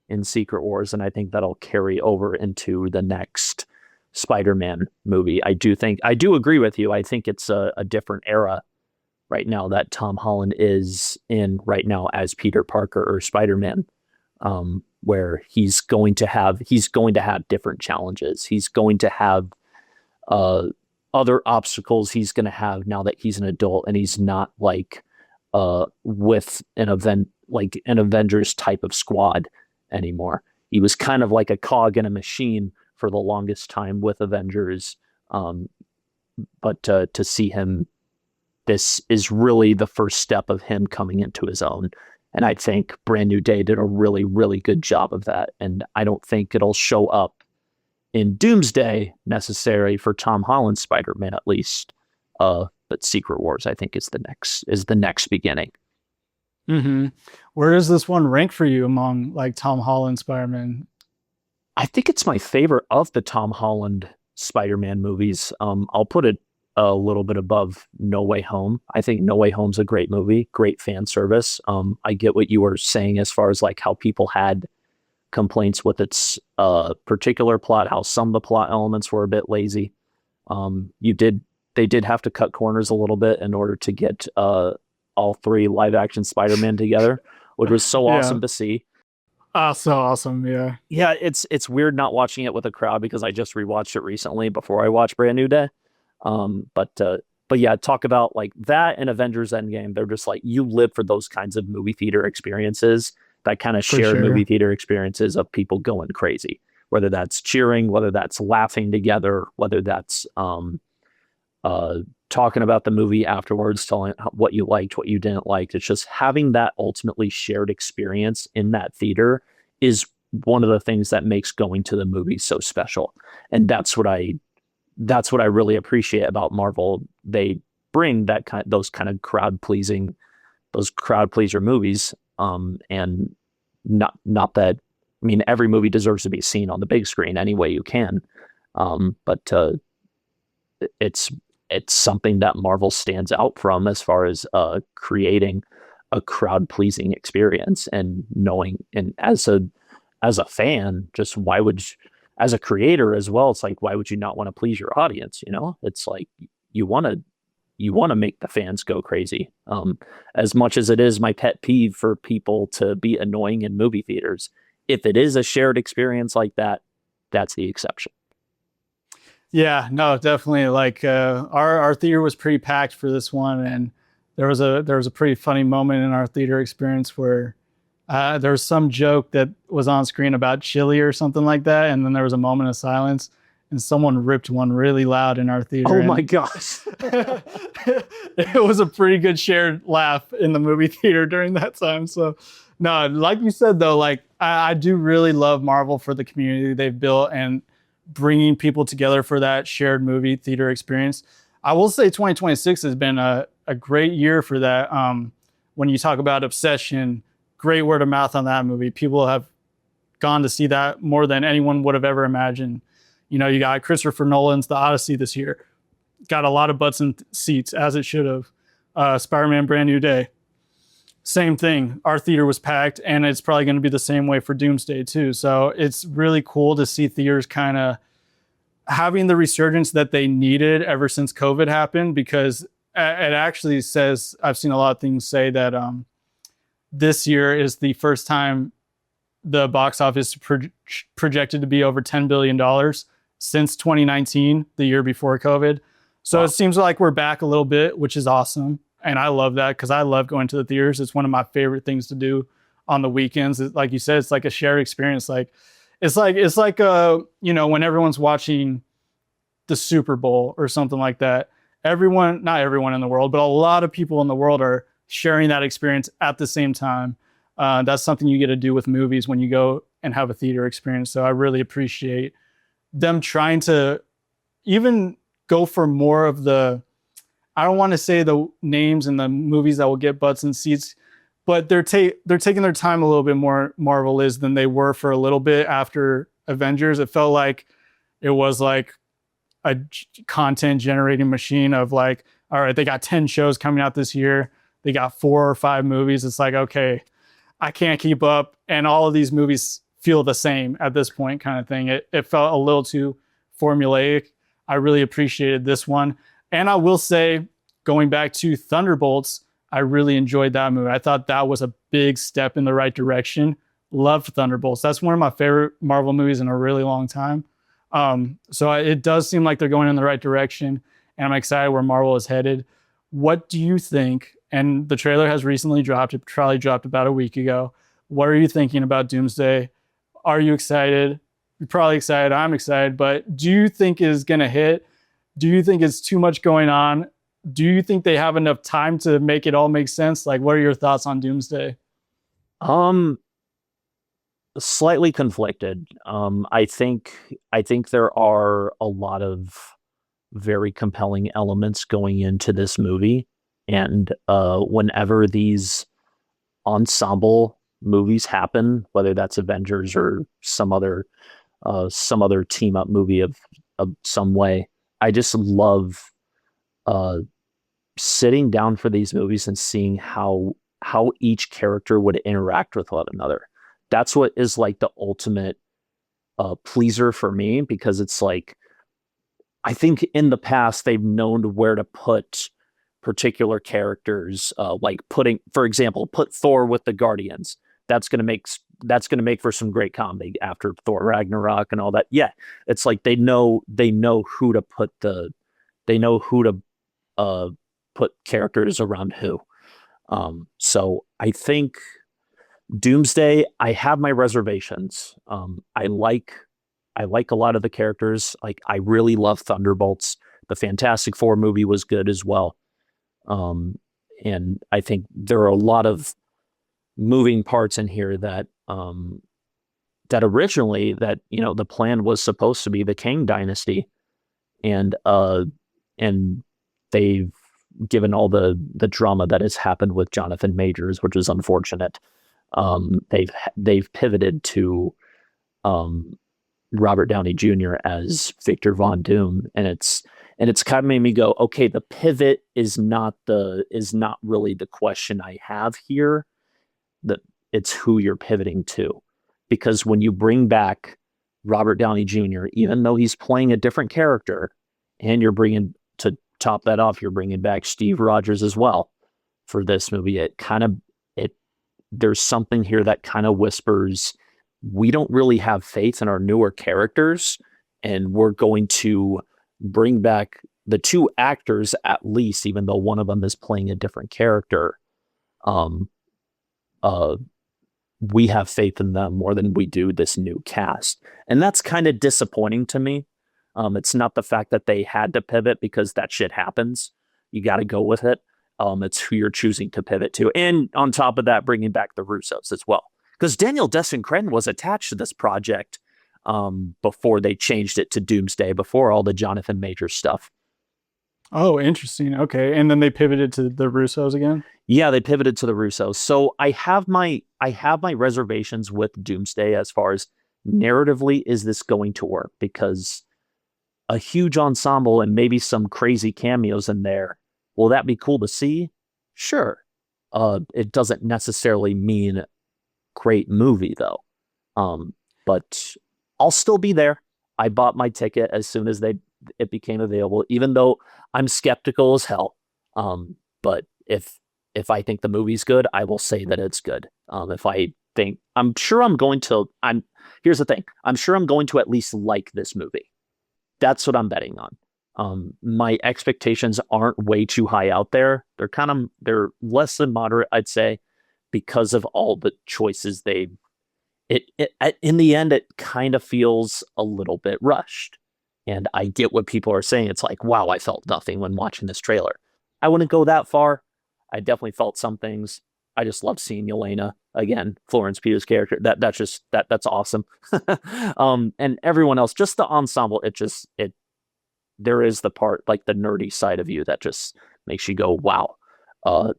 in Secret Wars, and I think that'll carry over into the next Spider-Man movie. I do agree with you. I think it's a different era right now that Tom Holland is in right now as Peter Parker or Spider-Man, where he's going to have different challenges. He's going to have other obstacles he's going to have now that he's an adult, and he's not like with an Avengers type of squad anymore. He was kind of like a cog in a machine for the longest time with Avengers. But to see him, this is really the first step of him coming into his own. And I think Brand New Day did a really, really good job of that. And I don't think it'll show up in Doomsday necessary for Tom Holland's Spider-Man, at least. But Secret Wars, I think, is the next beginning. Mm-hmm. Where does this one rank for you among like Tom Holland Spider-Man? I think it's my favorite of the Tom Holland Spider-Man movies. I'll put it a little bit above No Way Home. I think No Way Home's a great movie, great fan service. I get what you were saying as far as like how people had complaints with its particular plot, how some of the plot elements were a bit lazy. They did have to cut corners a little bit in order to get all three live action Spider-Man together, which was so awesome to see. So awesome. Yeah. Yeah. It's weird not watching it with a crowd because I just rewatched it recently before I watched Brand New Day. But yeah, talk about like that and Avengers Endgame. They're just like, you live for those kinds of movie theater experiences, that kind of shared movie theater experiences of people going crazy, whether that's cheering, whether that's laughing together, whether that's, talking about the movie afterwards, telling what you liked, what you didn't like. It's just having that ultimately shared experience in that theater is one of the things that makes going to the movie so special. And that's what I really appreciate about Marvel. They bring those kind of crowd pleaser movies. And not that, I mean, every movie deserves to be seen on the big screen any way you can. But it's something that Marvel stands out from as far as creating a crowd pleasing experience, and knowing, and as a fan, just as a creator as well, it's like, why would you not want to please your audience? You know, it's like you want to make the fans go crazy. As much as it is my pet peeve for people to be annoying in movie theaters, if it is a shared experience like that, that's the exception. Yeah, no, definitely. Like our theater was pretty packed for this one, and there was a pretty funny moment in our theater experience where there was some joke that was on screen about chili or something like that, and then there was a moment of silence, and someone ripped one really loud in our theater. Oh my gosh! It was a pretty good shared laugh in the movie theater during that time. So, no, like you said though, like I do really love Marvel for the community they've built and bringing people together for that shared movie theater experience. I will say 2026 has been a great year for that. When you talk about Obsession, great word of mouth on that movie. People have gone to see that more than anyone would have ever imagined. You know, you got Christopher Nolan's The Odyssey this year. Got a lot of butts in seats, as it should have. Spider-Man Brand New Day. Same thing. Our theater was packed, and it's probably going to be the same way for Doomsday too. So it's really cool to see theaters kind of having the resurgence that they needed ever since COVID happened, because it actually says, I've seen a lot of things say that this year is the first time the box office projected to be over $10 billion since 2019, the year before COVID. So Wow. it seems like we're back a little bit, which is awesome. And I love that because I love going to the theaters. It's one of my favorite things to do on the weekends. Like you said, it's like a shared experience. When everyone's watching the Super Bowl or something like that, not everyone in the world, but a lot of people in the world are sharing that experience at the same time. That's something you get to do with movies when you go and have a theater experience. So I really appreciate them trying to even go for more of the, I don't want to say the names in the movies that will get butts and seats, but they're taking their time a little bit more, Marvel is, than they were for a little bit after Avengers. It felt like it was like a content generating machine of like, all right, they got 10 shows coming out this year. They got 4 or 5 movies. It's like, okay, I can't keep up. And all of these movies feel the same at this point, kind of thing. It felt a little too formulaic. I really appreciated this one. And I will say, going back to Thunderbolts, I really enjoyed that movie. I thought that was a big step in the right direction. Loved Thunderbolts. That's one of my favorite Marvel movies in a really long time. So it does seem like they're going in the right direction, and I'm excited where Marvel is headed. What do you think? And the trailer has recently dropped. It probably dropped about a week ago. What are you thinking about Doomsday? Are you excited? You're probably excited. I'm excited. But do you think it's going to hit? Do you think it's too much going on? Do you think they have enough time to make it all make sense? Like, what are your thoughts on Doomsday? Slightly conflicted. I think there are a lot of very compelling elements going into this movie, and whenever these ensemble movies happen, whether that's Avengers or some other team up movie of some way, I just love sitting down for these movies and seeing how each character would interact with one another. That's what is like the ultimate pleaser for me, because it's like, I think in the past they've known where to put particular characters, like for example, put Thor with the Guardians. That's gonna make for some great comedy after Thor Ragnarok and all that. Yeah, it's like they know who to put put characters around who. So I think Doomsday, I have my reservations. I like a lot of the characters. Like, I really love Thunderbolts. The Fantastic Four movie was good as well. And I think there are a lot of moving parts in here that originally the plan was supposed to be the Kang Dynasty, and they've given all the drama that has happened with Jonathan Majors, which is unfortunate. They've pivoted to Robert Downey Jr. as Victor Von Doom, and it's kind of made me go, okay, the pivot is not really the question I have here. It's who you're pivoting to, because when you bring back Robert Downey Jr., even though he's playing a different character, and you're bringing, to top that off, you're bringing back Steve Rogers as well for this movie. There's something here that kind of whispers, we don't really have faith in our newer characters, and we're going to bring back the 2 actors at least, even though one of them is playing a different character. We have faith in them more than we do this new cast. And that's kind of disappointing to me. It's not the fact that they had to pivot, because that shit happens. You got to go with it. It's who you're choosing to pivot to. And on top of that, bringing back the Russos as well. Because Daniel Destin Cretton was attached to this project before they changed it to Doomsday, before all the Jonathan Majors stuff. Oh, interesting. Okay. And then they pivoted to the Russos again? Yeah, they pivoted to the Russos. So I have my reservations with Doomsday as far as narratively, is this going to work? Because a huge ensemble and maybe some crazy cameos in there, will that be cool to see? Sure. It doesn't necessarily mean great movie though. But I'll still be there. I bought my ticket as soon as it became available, even though I'm skeptical as hell. But if if I think the movie's good, I will say that it's good. If I think, I'm sure I'm going to, here's the thing. I'm sure I'm going to at least like this movie. That's what I'm betting on. My expectations aren't way too high out there. They're less than moderate, I'd say, because of all the choices in the end, it kind of feels a little bit rushed. And I get what people are saying. It's like, wow, I felt nothing when watching this trailer. I wouldn't go that far. I definitely felt some things. I just love seeing Yelena again, Florence Pugh's character. That's awesome. And everyone else, just the ensemble. There is the part, like the nerdy side of you that just makes you go, wow,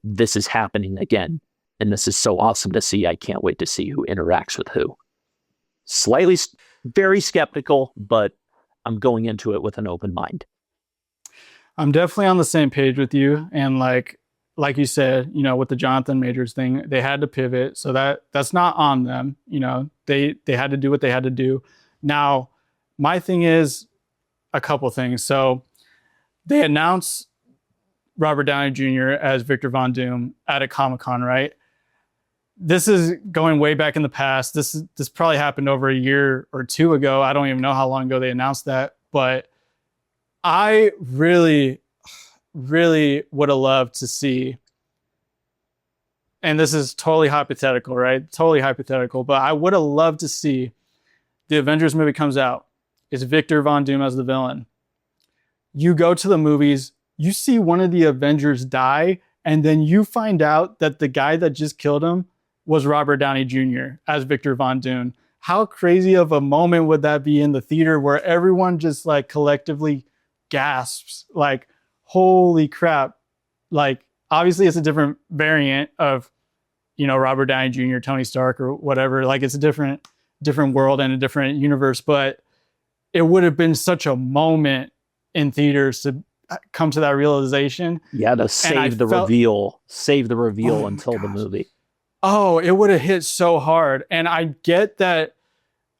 this is happening again. And this is so awesome to see. I can't wait to see who interacts with who. Very skeptical, but I'm going into it with an open mind. I'm definitely on the same page with you. And like you said, with the Jonathan Majors thing, they had to pivot. So that's not on them. They had to do what they had to do. Now, my thing is a couple things. So they announced Robert Downey Jr. as Victor Von Doom at a Comic-Con, right? This is going way back in the past. This probably happened over a year or two ago. I don't even know how long ago they announced that, but I really, really would have loved to see, and this is totally hypothetical, right? Totally hypothetical, but I would have loved to see the Avengers movie comes out. It's Victor Von Doom as the villain. You go to the movies, you see one of the Avengers die, and then you find out that the guy that just killed him was Robert Downey Jr. as Victor Von Doom. How crazy of a moment would that be in the theater where everyone just like collectively gasps, like, holy crap. Like, obviously it's a different variant of, Robert Downey Jr., Tony Stark or whatever. Like, it's a different world and a different universe, but it would have been such a moment in theaters to come to that realization. Yeah, to save the reveal until the movie. Oh, it would have hit so hard. And I get that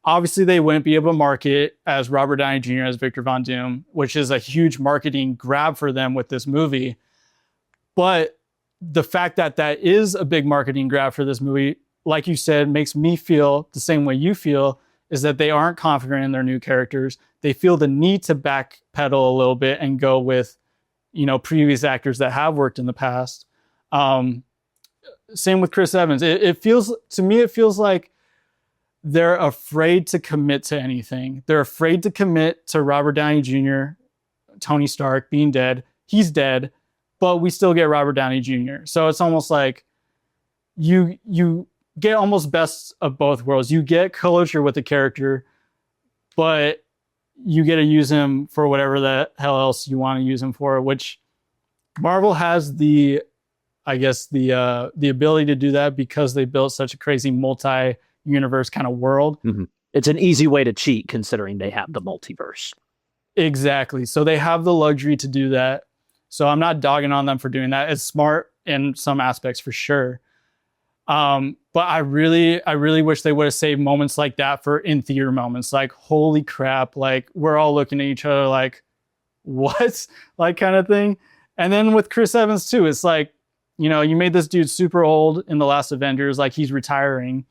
obviously they wouldn't be able to market it as Robert Downey Jr. as Victor Von Doom, which is a huge marketing grab for them with this movie. But the fact that that is a big marketing grab for this movie, like you said, makes me feel the same way you feel, is that they aren't confident in their new characters. They feel the need to backpedal a little bit and go with, previous actors that have worked in the past. Same with Chris Evans. It feels like they're afraid to commit to anything. They're afraid to commit to Robert Downey Jr., Tony Stark being dead. He's dead, but we still get Robert Downey Jr. So it's almost like you get almost best of both worlds. You get closure with the character, but you get to use him for whatever the hell else you want to use him for, which Marvel has the ability to do that because they built such a crazy multi-universe kind of world. Mm-hmm. It's an easy way to cheat considering they have the multiverse. Exactly. So they have the luxury to do that. So I'm not dogging on them for doing that. It's smart in some aspects for sure. But I really wish they would have saved moments like that for in-theater moments. Like, holy crap, like we're all looking at each other like, what? Like, kind of thing. And then with Chris Evans too, it's like, you made this dude super old in the last Avengers, like he's retiring.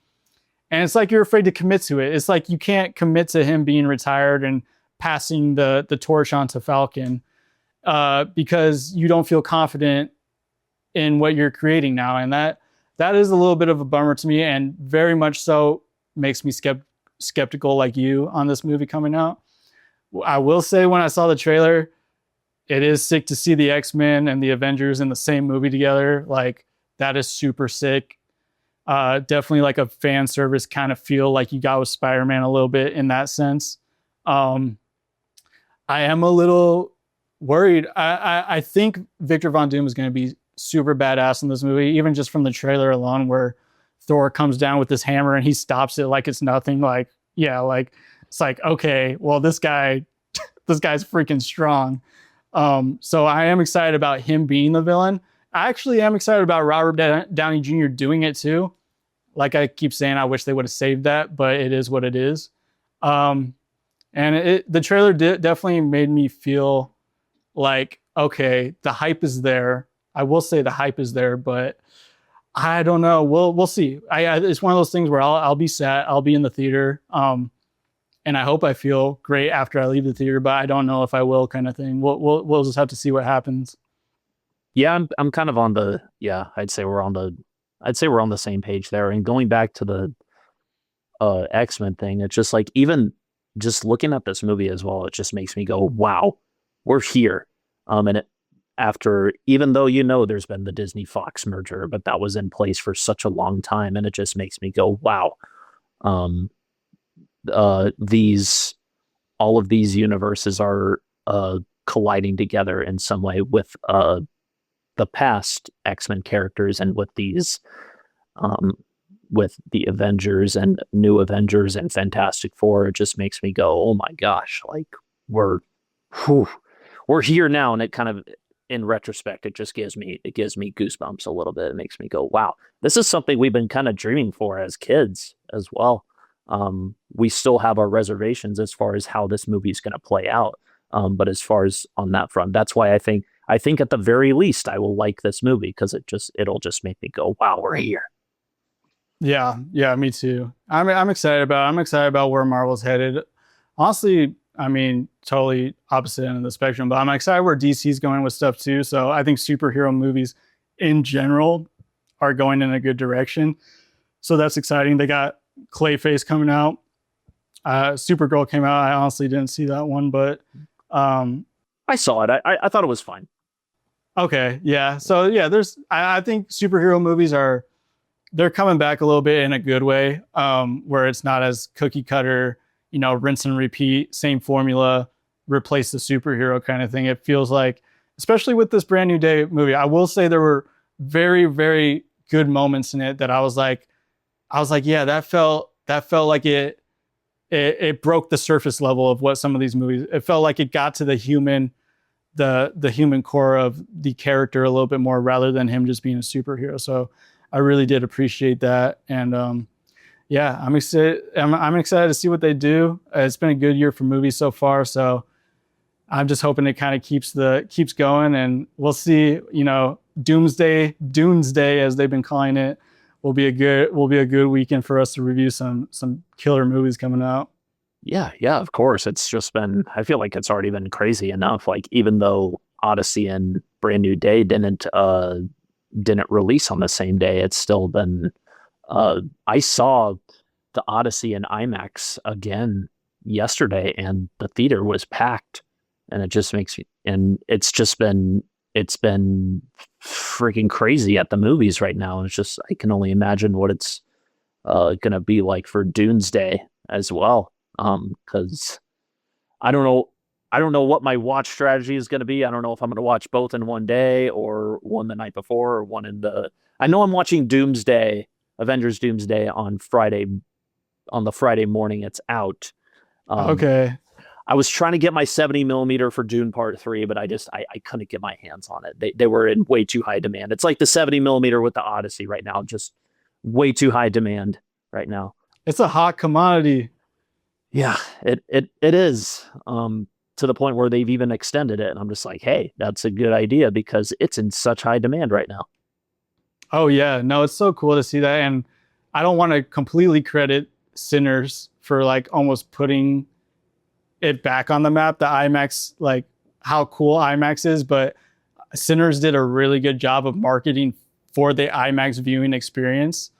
And it's like you're afraid to commit to it. It's like you can't commit to him being retired and passing the torch on to Falcon because you don't feel confident in what you're creating now. And that is a little bit of a bummer to me, and very much so makes me skeptical like you on this movie coming out. I will say when I saw the trailer, it is sick to see the X-Men and the Avengers in the same movie together. Like, that is super sick. Definitely like a fan service kind of feel like you got with Spider-Man a little bit in that sense. I am a little worried. I think Victor Von Doom is going to be super badass in this movie, even just from the trailer alone, where Thor comes down with this hammer and he stops it like it's nothing. Like, yeah, like it's like, okay, well, this guy's freaking strong. So I am excited about him being the villain. I actually am excited about Robert Downey Jr. doing it too. Like I keep saying, I wish they would have saved that, but it is what it is. And the trailer definitely made me feel like, okay, the hype is there. I will say the hype is there, but I don't know. We'll see. It's one of those things where I'll be sad. I'll be in the theater. And I hope I feel great after I leave the theater, but I don't know if I will, kind of thing. We'll just have to see what happens. Yeah, I'm kind of on the yeah. I'd say we're on the same page there. And going back to the X-Men thing, it's just like even just looking at this movie as well, it just makes me go, wow, we're here. And it, after even though there's been the Disney Fox merger, but that was in place for such a long time, and it just makes me go, wow. These all of these universes are colliding together in some way with the past X-Men characters and with these with the Avengers and New Avengers and Fantastic Four. It just makes me go, oh my gosh, like we're whew, we're here now. And it kind of, in retrospect, it gives me goosebumps a little bit. It makes me go, wow, this is something we've been kind of dreaming for as kids as well. We still have our reservations as far as how this movie is going to play out. But as far as on that front, that's why I think at the very least I will like this movie, because it'll just make me go, wow, we're here. Yeah, me too. I'm excited about where Marvel's headed. Honestly, I mean, totally opposite end of the spectrum, but I'm excited where DC's going with stuff too. So I think superhero movies in general are going in a good direction. So that's exciting. They got Clayface coming out. Supergirl came out. I honestly didn't see that one, but I saw it. I thought it was fine. Okay, yeah. So yeah, I think superhero movies they're coming back a little bit in a good way, where it's not as cookie cutter, rinse and repeat, same formula, replace the superhero kind of thing. It feels like, especially with this Brand New Day movie, I will say there were very, very good moments in it that I was like, yeah, that felt like it broke the surface level of what some of these movies. It felt like it got to the human core of the character a little bit more, rather than him just being a superhero. So I really did appreciate that. And yeah, I'm excited. I'm excited to see what they do. It's been a good year for movies so far. So I'm just hoping it kind of keeps going, and we'll see, Doomsday, as they've been calling it, will be a good weekend for us to review some killer movies coming out. Yeah, of course. It's just been, I feel like it's already been crazy enough. Like, even though Odyssey and Brand New Day didn't release on the same day, it's still been, I saw the Odyssey in IMAX again yesterday, and the theater was packed, and it just makes me, and it's been freaking crazy at the movies right now. It's just, I can only imagine what it's going to be like for Doomsday as well. Because I don't know what my watch strategy is going to be. I don't know if I'm going to watch both in one day, or one the night before, or one I know I'm watching Avengers Doomsday on the Friday morning it's out. Okay. I was trying to get my 70 millimeter for Dune Part 3, but I couldn't get my hands on it. They were in way too high demand. It's like the 70 millimeter with the Odyssey right now, just way too high demand right now. It's a hot commodity. Yeah, it is. To the point where they've even extended it, and I'm just like, hey, that's a good idea, because it's in such high demand right now. Oh yeah, no, it's so cool to see that, and I don't want to completely credit Sinners for like almost putting it back on the map, the IMAX, like how cool IMAX is, but Sinners did a really good job of marketing for the IMAX viewing experience,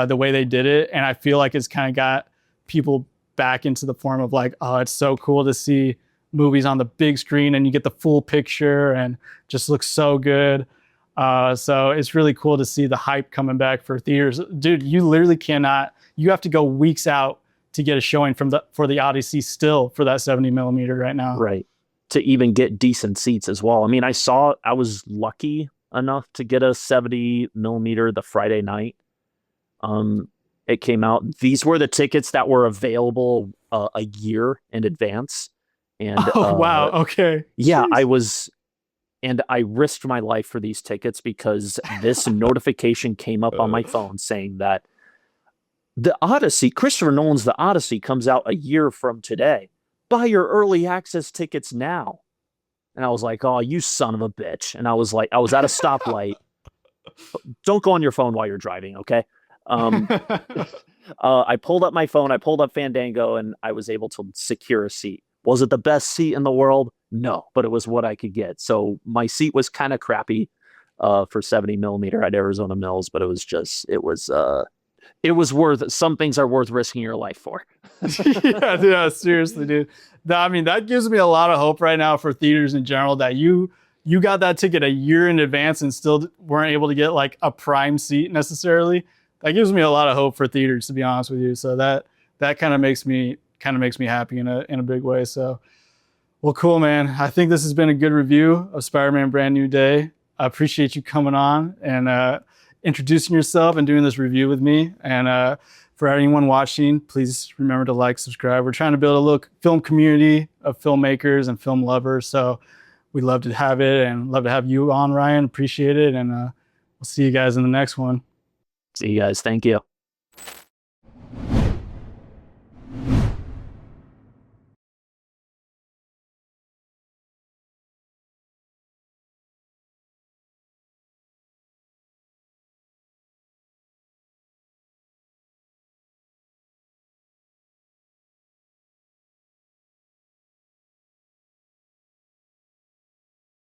the way they did it, and I feel like it's kind of got people back into the form of like, oh, it's so cool to see movies on the big screen and you get the full picture and just looks so good. So it's really cool to see the hype coming back for theaters. Dude, you literally you have to go weeks out to get a showing for the Odyssey still for that 70 millimeter right now. Right. To even get decent seats as well. I mean, I was lucky enough to get a 70 millimeter the Friday night. It came out. These were the tickets that were available a year in advance. And wow. Okay. Yeah, Jeez. I risked my life for these tickets, because this notification came up on my phone saying that Christopher Nolan's The Odyssey comes out a year from today. Buy your early access tickets now. And I was like, oh, you son of a bitch. And I was like, I was at a stoplight. Don't go on your phone while you're driving, okay? Um, I pulled up my phone, I pulled up Fandango, and I was able to secure a seat. Was it the best seat in the world? No, but it was what I could get. So my seat was kind of crappy for 70 millimeter at Arizona Mills, but it was worth, some things are worth risking your life for. Yeah, seriously, dude. I mean, that gives me a lot of hope right now for theaters in general that you got that ticket a year in advance and still weren't able to get like a prime seat necessarily. That gives me a lot of hope for theaters, to be honest with you. So that kind of makes me happy in a big way. So, well, cool, man. I think this has been a good review of Spider-Man Brand New Day. I appreciate you coming on and introducing yourself and doing this review with me. And for anyone watching, please remember to like, subscribe. We're trying to build a little film community of filmmakers and film lovers. So we'd love to have it and love to have you on, Ryan. Appreciate it. And we'll see you guys in the next one. See you guys. Thank you.